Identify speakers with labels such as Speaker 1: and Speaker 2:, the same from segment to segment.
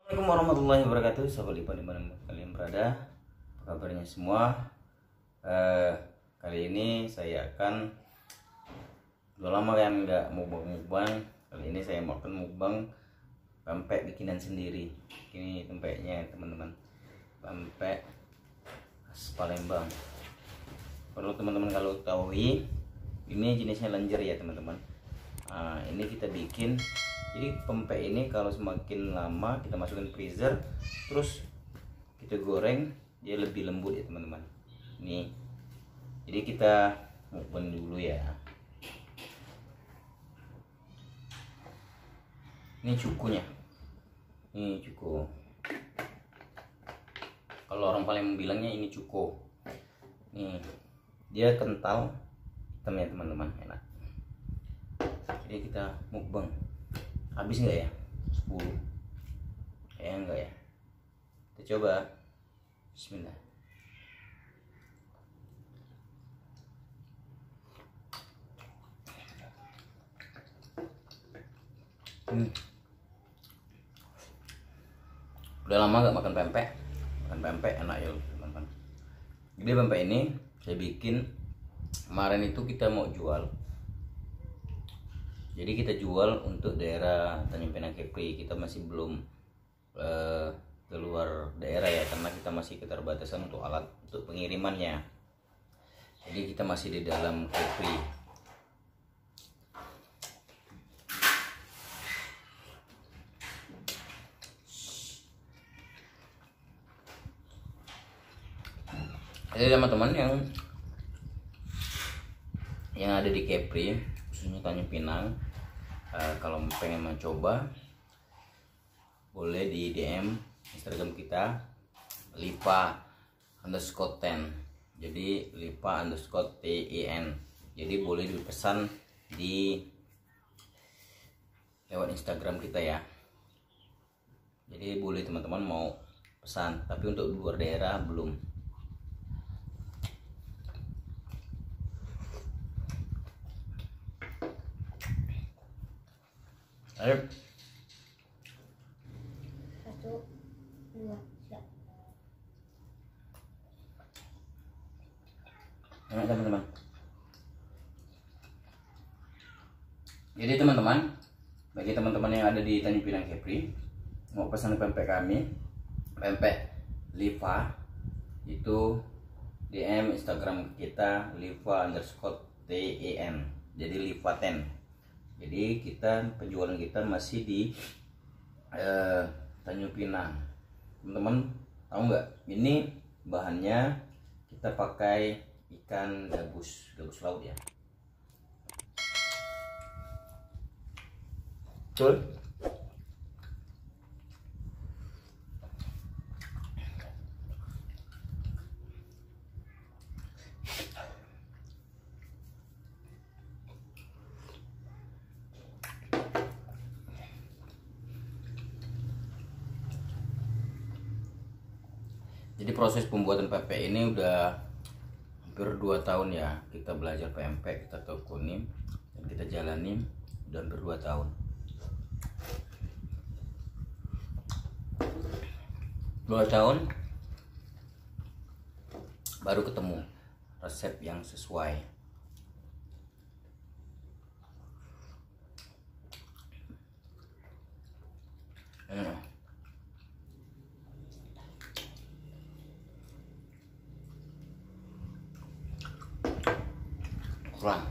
Speaker 1: Assalamualaikum warahmatullahi wabarakatuh, sahabat Lipa dimana kalian berada, apa kabarnya semua? Kali ini saya akan, udah lama kan nggak mukbang. Kali ini saya mau akan mukbang pempek bikinan sendiri. Ini pempeknya teman-teman, pempek khas Palembang. Perlu teman-teman kalau ketahui, ini jenisnya lenjer ya teman-teman. Ini kita bikin. Jadi pempek ini kalau semakin lama kita masukkan freezer, terus kita goreng, dia lebih lembut ya teman-teman. Ini, jadi kita mukbang dulu ya. Ini cukunya, ini cuko. Kalau orang Palembang bilangnya ini cuko. Nih, dia kental, hitam ya teman-teman, enak. Jadi kita mukbang. Habis nggak ya? 10 kayaknya enggak ya. Kita coba. Bismillah. Udah lama nggak makan pempek. Makan pempek enak ya teman-teman. Jadi pempek ini saya bikin kemarin itu kita mau jual. Jadi kita jual untuk daerah Tanjung Pinang Kepri. Kita masih belum keluar daerah ya, karena kita masih keterbatasan untuk alat untuk pengirimannya. Jadi kita masih di dalam Kepri. Jadi teman-teman yang ada di Kepri, khususnya Tanjung Pinang, kalau pengen mencoba boleh di DM Instagram kita lipa_10. Jadi lipa_ten. Jadi boleh dipesan di lewat Instagram kita ya. Jadi boleh teman-teman mau pesan, tapi untuk luar daerah belum. Ayo.
Speaker 2: 1, 2, 3.
Speaker 1: Enak teman-teman. Jadi teman-teman, bagi teman-teman yang ada di Tanjung Pinang Kepri, mau pesan pempek kami, pempek Liva, itu DM Instagram kita liva_ten. Jadi Liva 10. Jadi kita penjualan kita masih di Tanjung Pinang. Teman-teman tahu nggak? Ini bahannya kita pakai ikan gabus laut ya. Betul. Jadi proses pembuatan pempek ini udah hampir 2 tahun ya. Kita belajar pempek, kita tekuni dan kita jalani udah hampir 2 tahun. 2 tahun baru ketemu resep yang sesuai. Kurang.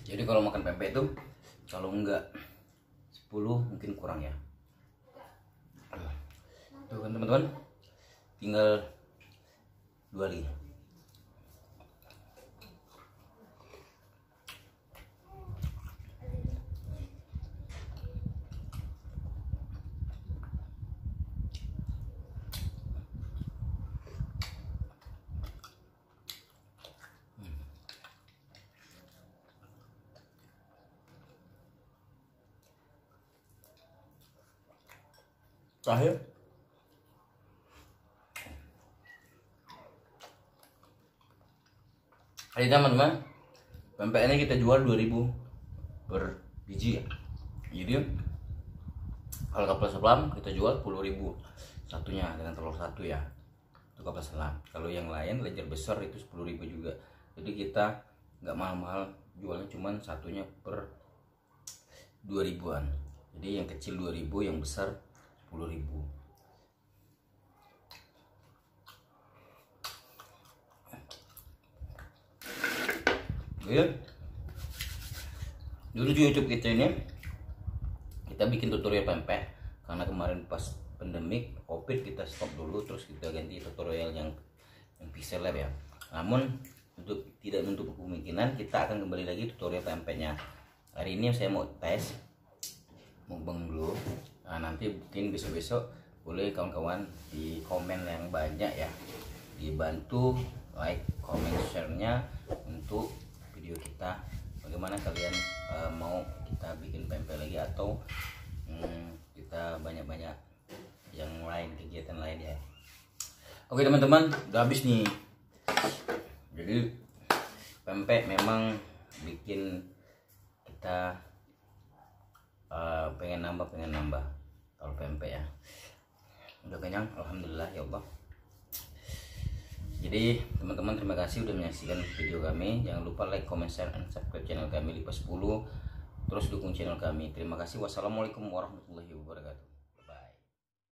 Speaker 1: Jadi kalau makan pempek itu kalau enggak 10 mungkin kurang ya. Tuh kan teman-teman, tinggal 2 lagi. Terakhir Jadi teman-teman, pempek ini kita jual 2000. per biji ya. Jadi kalau kapal selam kita jual 10.000 satunya dengan telur satu ya, itu kapal selam. Kalau yang lain ledger besar itu 10.000 juga. Jadi kita nggak mahal-mahal, jualnya cuman satunya per 2.000-an. Jadi yang kecil 2.000, yang besar 10.000. Ya. Dulu di YouTube kita ini kita bikin tutorial pempek, karena kemarin pas pandemik covid kita stop dulu, terus kita ganti tutorial yang pixel lab ya. Namun tidak menutup kemungkinan kita akan kembali lagi tutorial pempeknya. Hari ini saya mau tes mukbang dulu. Nah, nanti mungkin besok-besok boleh kawan-kawan di komen yang banyak ya, dibantu like, comment, share-nya untuk video kita. Bagaimana kalian mau kita bikin pempek lagi atau kita banyak-banyak yang lain, kegiatan lain ya. Oke teman-teman, udah habis nih. Jadi pempek memang bikin kita pengen nambah kalau pempek ya. Udah kenyang, alhamdulillah ya Allah. Jadi teman-teman, terima kasih udah menyaksikan video kami. Jangan lupa like, comment, share, dan subscribe channel kami Lipa 10. Terus dukung channel kami. Terima kasih. Wassalamualaikum warahmatullahi wabarakatuh.